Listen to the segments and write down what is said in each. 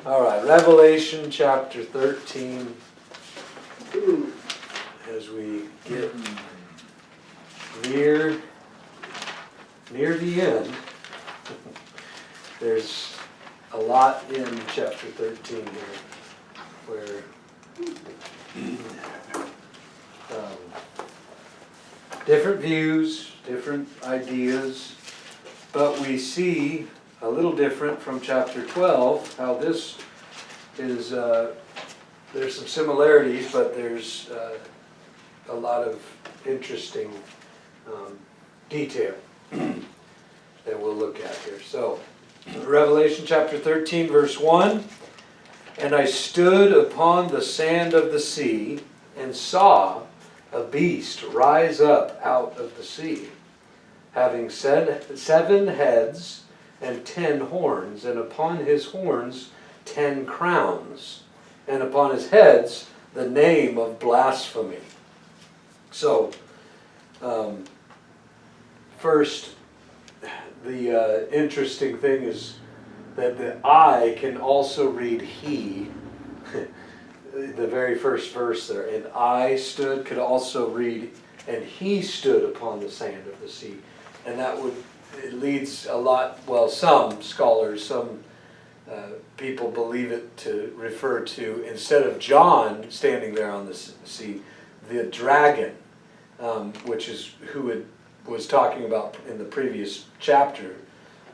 All right, Revelation chapter 13. As we get near the end, there's a lot in chapter 13 here where different views, different ideas, but we see a little different from chapter 12, how this is, there's some similarities, but there's a lot of interesting detail that we'll look at here. So, Revelation chapter 13, verse 1, "And I stood upon the sand of the sea, and saw a beast rise up out of the sea, having 7 heads and 10 horns, and upon his horns 10 crowns, and upon his heads the name of blasphemy." So, first, the interesting thing is that the I can also read he. The very first verse there, "And I stood," could also read, "And he stood upon the sand of the sea." And that it leads a lot, well, some scholars, some people believe it to refer to, instead of John standing there on the sea, the dragon, which is who it was talking about in the previous chapter.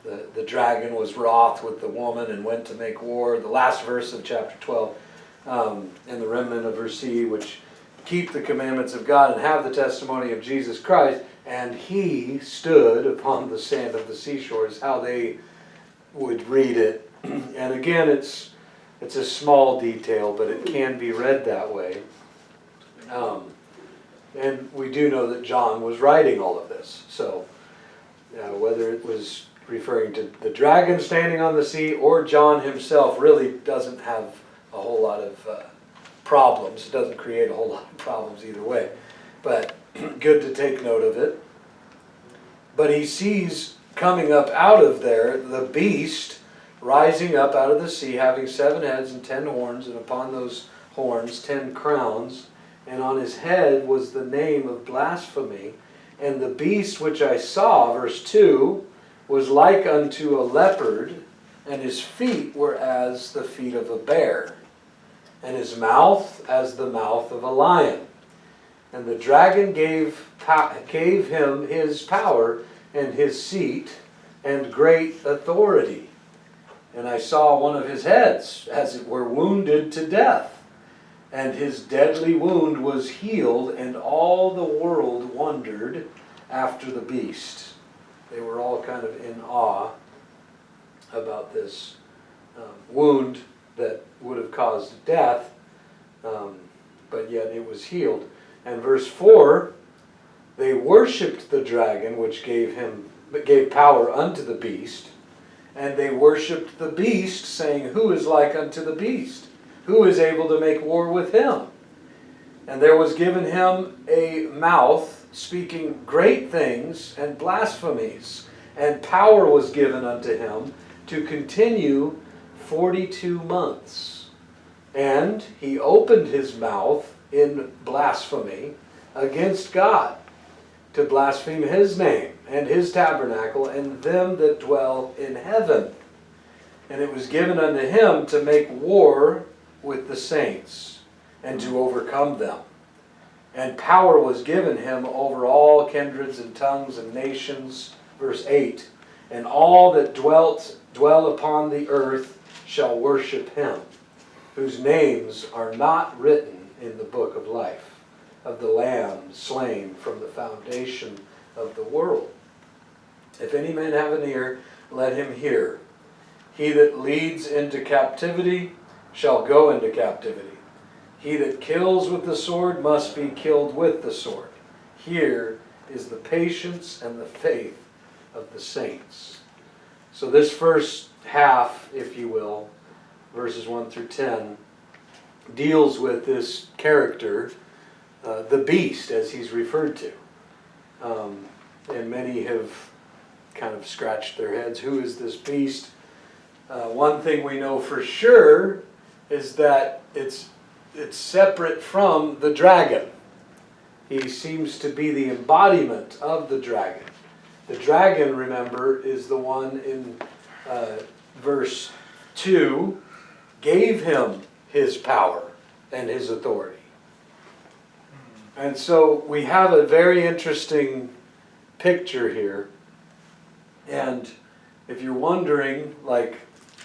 The dragon was wroth with the woman and went to make war. The last verse of chapter 12, and the remnant of her seed, which keep the commandments of God and have the testimony of Jesus Christ, and he stood upon the sand of the seashore, is how they would read it. And again, it's a small detail, but it can be read that way. And we do know that John was writing all of this. So whether it was referring to the dragon standing on the sea or John himself really doesn't have a whole lot of problems. It doesn't create a whole lot of problems either way. But good to take note of it. But he sees coming up out of there the beast rising up out of the sea, having 7 heads and 10 horns, and upon those horns 10 crowns, and on his head was the name of blasphemy. And the beast which I saw, verse 2, was like unto a leopard, and his feet were as the feet of a bear, and his mouth as the mouth of a lion. And the dragon gave him his power and his seat and great authority. And I saw one of his heads, as it were, wounded to death, and his deadly wound was healed, and all the world wondered after the beast. They were all kind of in awe about this wound that would have caused death, but yet it was healed. And verse 4, "They worshipped the dragon, which gave power unto the beast, and they worshipped the beast, saying, Who is like unto the beast? Who is able to make war with him? And there was given him a mouth, speaking great things and blasphemies, and power was given unto him to continue 42 months. And he opened his mouth in blasphemy against God, to blaspheme his name and his tabernacle and them that dwell in heaven. And it was given unto him to make war with the saints and to overcome them. And power was given him over all kindreds and tongues and nations." Verse 8, "And all that dwell upon the earth shall worship him, whose names are not written in the book of life, of the Lamb slain from the foundation of the world. If any man have an ear, let him hear. He that leads into captivity shall go into captivity. He that kills with the sword must be killed with the sword. Here is the patience and the faith of the saints." So this first half, if you will, verses 1 through 10, deals with this character, the beast, as he's referred to. And many have kind of scratched their heads. Who is this beast? One thing we know for sure is that it's separate from the dragon. He seems to be the embodiment of the dragon. The dragon, remember, is the one in verse 2, gave him his power and his authority. And so we have a very interesting picture here. And if you're wondering, like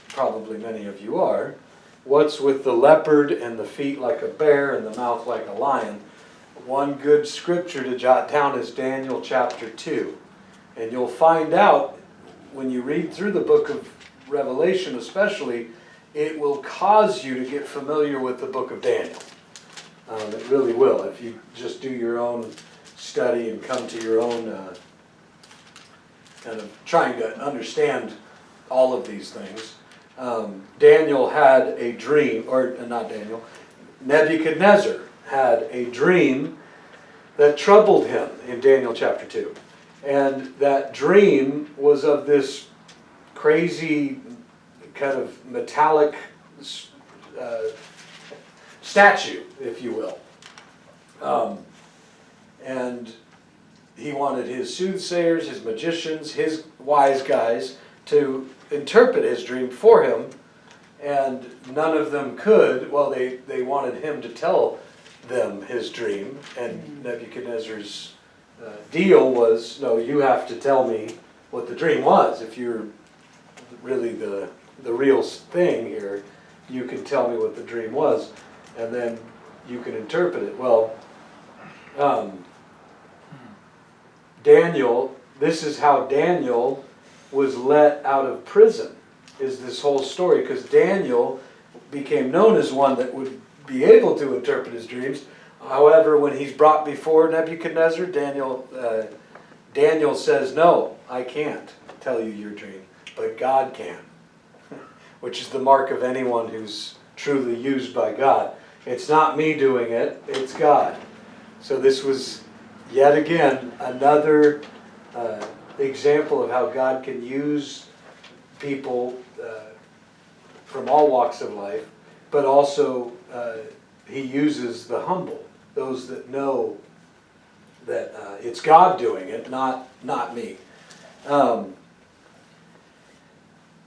probably many of you are, what's with the leopard and the feet like a bear and the mouth like a lion? One good scripture to jot down is Daniel chapter 2. And you'll find out when you read through the book of Revelation especially, it will cause you to get familiar with the book of Daniel. It really will. If you just do your own study and come to your own kind of trying to understand all of these things. Daniel had a dream, or not Daniel, Nebuchadnezzar had a dream that troubled him in Daniel chapter 2. And that dream was of this crazy kind of metallic statue, if you will. And he wanted his soothsayers, his magicians, his wise guys to interpret his dream for him, and none of them could. Well, they wanted him to tell them his dream, and Nebuchadnezzar's deal was, no, you have to tell me what the dream was. If you're really the real thing here, you can tell me what the dream was, and then you can interpret it. Well, Daniel, this is how Daniel was let out of prison, is this whole story, because Daniel became known as one that would be able to interpret his dreams. However, when he's brought before Nebuchadnezzar, Daniel says, no, I can't tell you your dream, but God can, which is the mark of anyone who's truly used by God. It's not me doing it, it's God. So this was, yet again, another example of how God can use people from all walks of life, but also He uses the humble, those that know that it's God doing it, not me.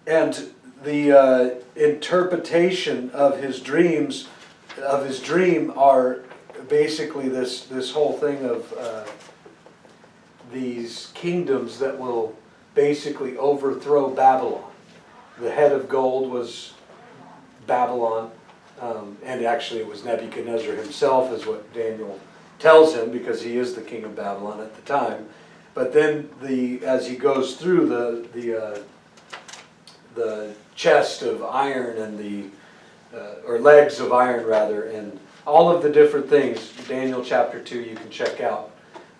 And the interpretation of his dream are basically this whole thing of these kingdoms that will basically overthrow Babylon. The head of gold was Babylon, and actually it was Nebuchadnezzar himself, is what Daniel tells him, because he is the king of Babylon at the time. But then as he goes through the chest of iron and or legs of iron rather, and all of the different things, Daniel chapter 2 you can check out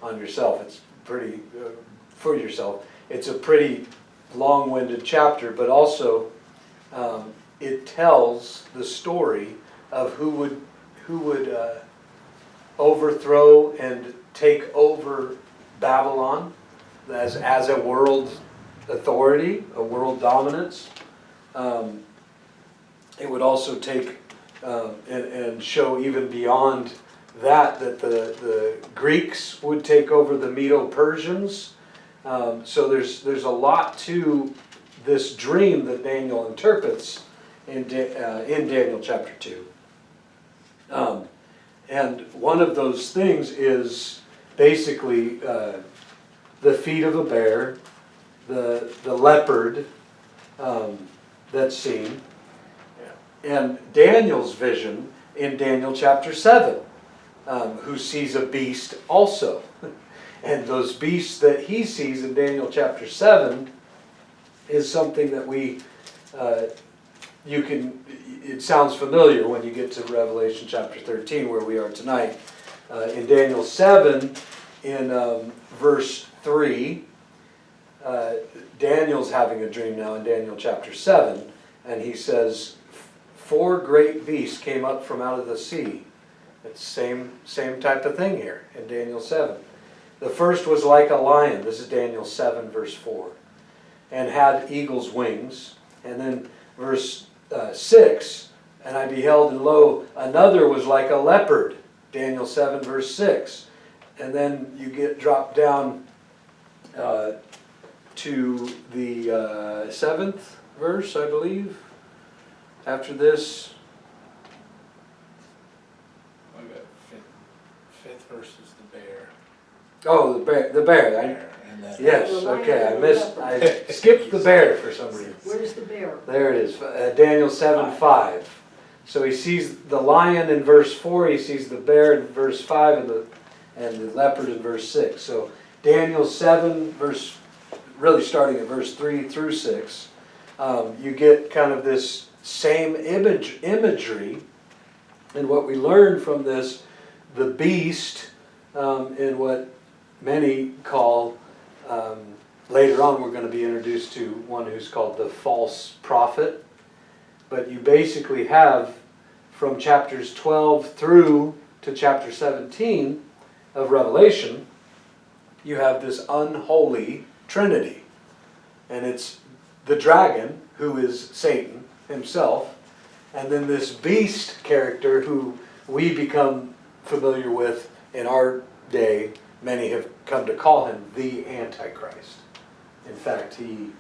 on yourself. It's pretty, for yourself. It's a pretty long-winded chapter, but also it tells the story of who would overthrow and take over Babylon as a world authority, a world dominance. It would also take and show even beyond that the Greeks would take over the Medo-Persians. So there's a lot to this dream that Daniel interprets in Daniel chapter 2. And one of those things is basically the feet of a bear, the leopard that's seen, and Daniel's vision in Daniel chapter 7, who sees a beast also. And those beasts that he sees in Daniel chapter 7 is something that it sounds familiar when you get to Revelation chapter 13, where we are tonight. In Daniel 7, in verse 3, Daniel's having a dream now in Daniel chapter 7, and he says, 4 great beasts came up from out of the sea. It's same type of thing here in Daniel 7. The first was like a lion. This is Daniel 7, verse 4. And had eagle's wings. And then verse 6, and I beheld, and lo, another was like a leopard, Daniel 7, verse 6. And then you get dropped down to the 7th verse, I believe. After this, I got fifth verse is the bear. oh, the bear. And then Yes, The lion okay, and the leopard. I skipped the bear for some reason. Where's the bear? There it is, Daniel 7:5. So he sees the lion in verse 4, he sees the bear in verse 5, and the leopard in verse 6. So Daniel 7, really starting at verse 3 through 6, you get kind of this same imagery. And what we learn from this, the beast, in what many call, later on we're going to be introduced to one who's called the false prophet. But you basically have, from chapters 12 through to chapter 17 of Revelation, you have this unholy trinity. And it's the dragon, who is Satan himself, and then this beast character who we become familiar with in our day. Many have come to call him the Antichrist. In fact, he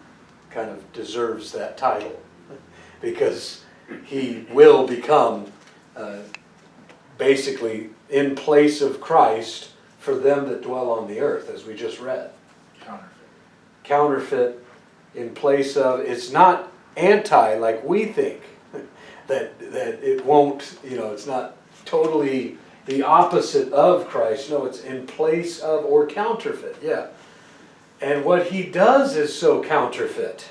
kind of deserves that title because he will become basically in place of Christ for them that dwell on the earth, as we just read. Counterfeit in place of, it's not anti like we think, that it won't, it's not totally the opposite of Christ. No, it's in place of or counterfeit, yeah. And what he does is so counterfeit.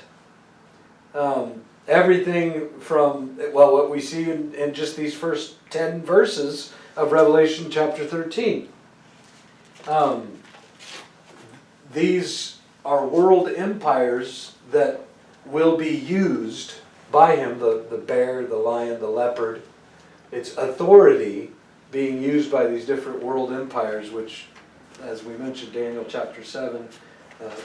Everything from, what we see in just these first 10 verses of Revelation chapter 13. These are world empires that will be used by him, the bear, the lion, the leopard. It's authority being used by these different world empires, which, as we mentioned, Daniel chapter 7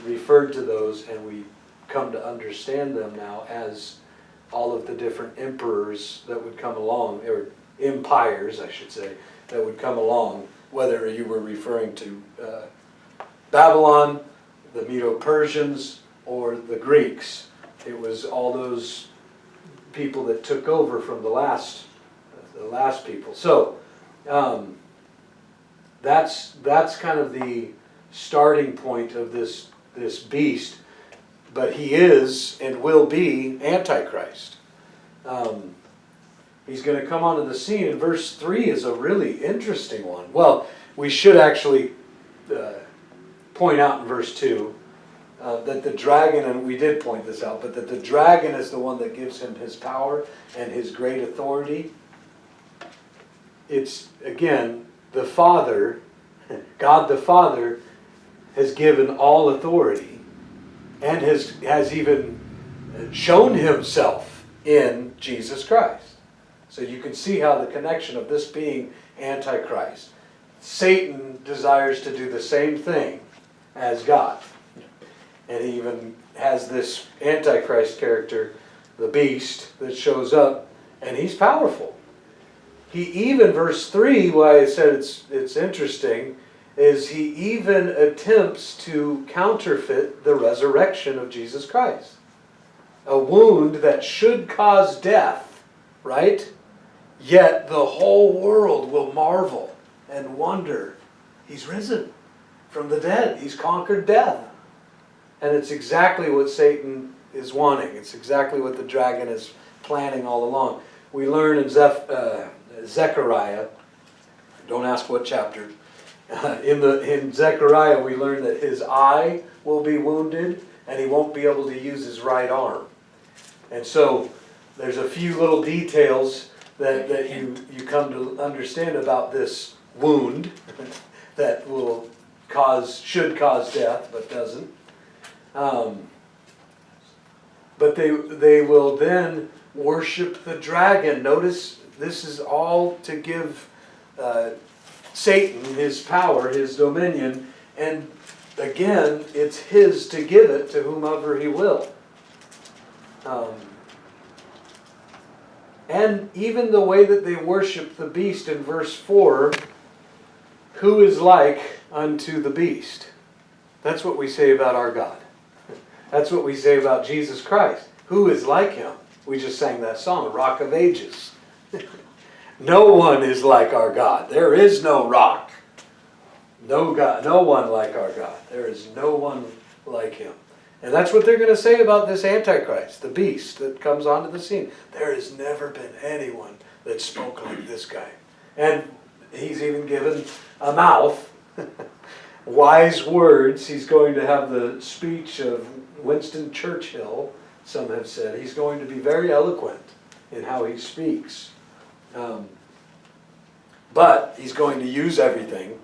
referred to those, and we come to understand them now as all of the different emperors that would come along, or empires, I should say, that would come along, whether you were referring to Babylon, the Medo-Persians, or the Greeks. It was all those people that took over from the last people. So that's kind of the starting point of this beast. But he is and will be Antichrist. He's going to come onto the scene, and verse 3 is a really interesting one. Well, we should actually point out in verse 2 that the dragon, and we did point this out, but that the dragon is the one that gives him his power and his great authority. It's, again, the Father, God the Father, has given all authority and has even shown himself in Jesus Christ. So you can see how the connection of this being Antichrist. Satan desires to do the same thing as God. And he even has this Antichrist character, the beast, that shows up, and he's powerful. He even, verse 3, why I said it's interesting, is he even attempts to counterfeit the resurrection of Jesus Christ. A wound that should cause death, right? Yet the whole world will marvel and wonder, he's risen from the dead. He's conquered death. And it's exactly what Satan is wanting. It's exactly what the dragon is planning all along. We learn in Zechariah, don't ask what chapter, in Zechariah we learn that his eye will be wounded and he won't be able to use his right arm. And so there's a few little details that you come to understand about this wound that should cause death but doesn't. But they will then worship the dragon. Notice this is all to give Satan his power, his dominion, and again, it's his to give it to whomever he will. And even the way that they worship the beast in verse 4, who is like unto the beast? That's what we say about our God. That's what we say about Jesus Christ. Who is like him? We just sang that song, Rock of Ages. No one is like our God. There is no rock. No God, no one like our God. There is no one like him. And that's what they're going to say about this Antichrist, the beast that comes onto the scene. There has never been anyone that spoke like this guy. And he's even given a mouth, wise words. He's going to have the speech of Winston Churchill, some have said. He's going to be very eloquent in how he speaks. But he's going to use everything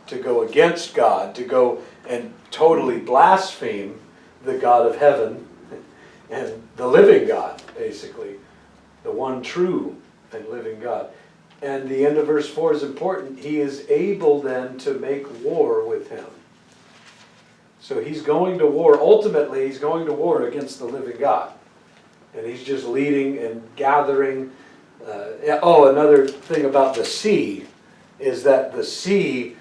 to go against God, to go and totally blaspheme the God of heaven and the living God, basically. The one true and living God. And the end of verse 4 is important. He is able then to make war with him. So he's going to war. Ultimately, he's going to war against the living God. And he's just leading and gathering. Another thing about the sea is that the sea,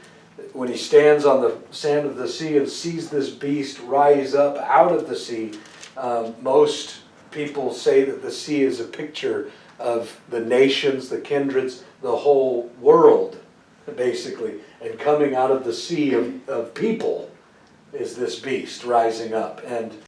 when he stands on the sand of the sea and sees this beast rise up out of the sea, most people say that the sea is a picture of the nations, the kindreds, the whole world, basically. And coming out of the sea of people is this beast rising up. And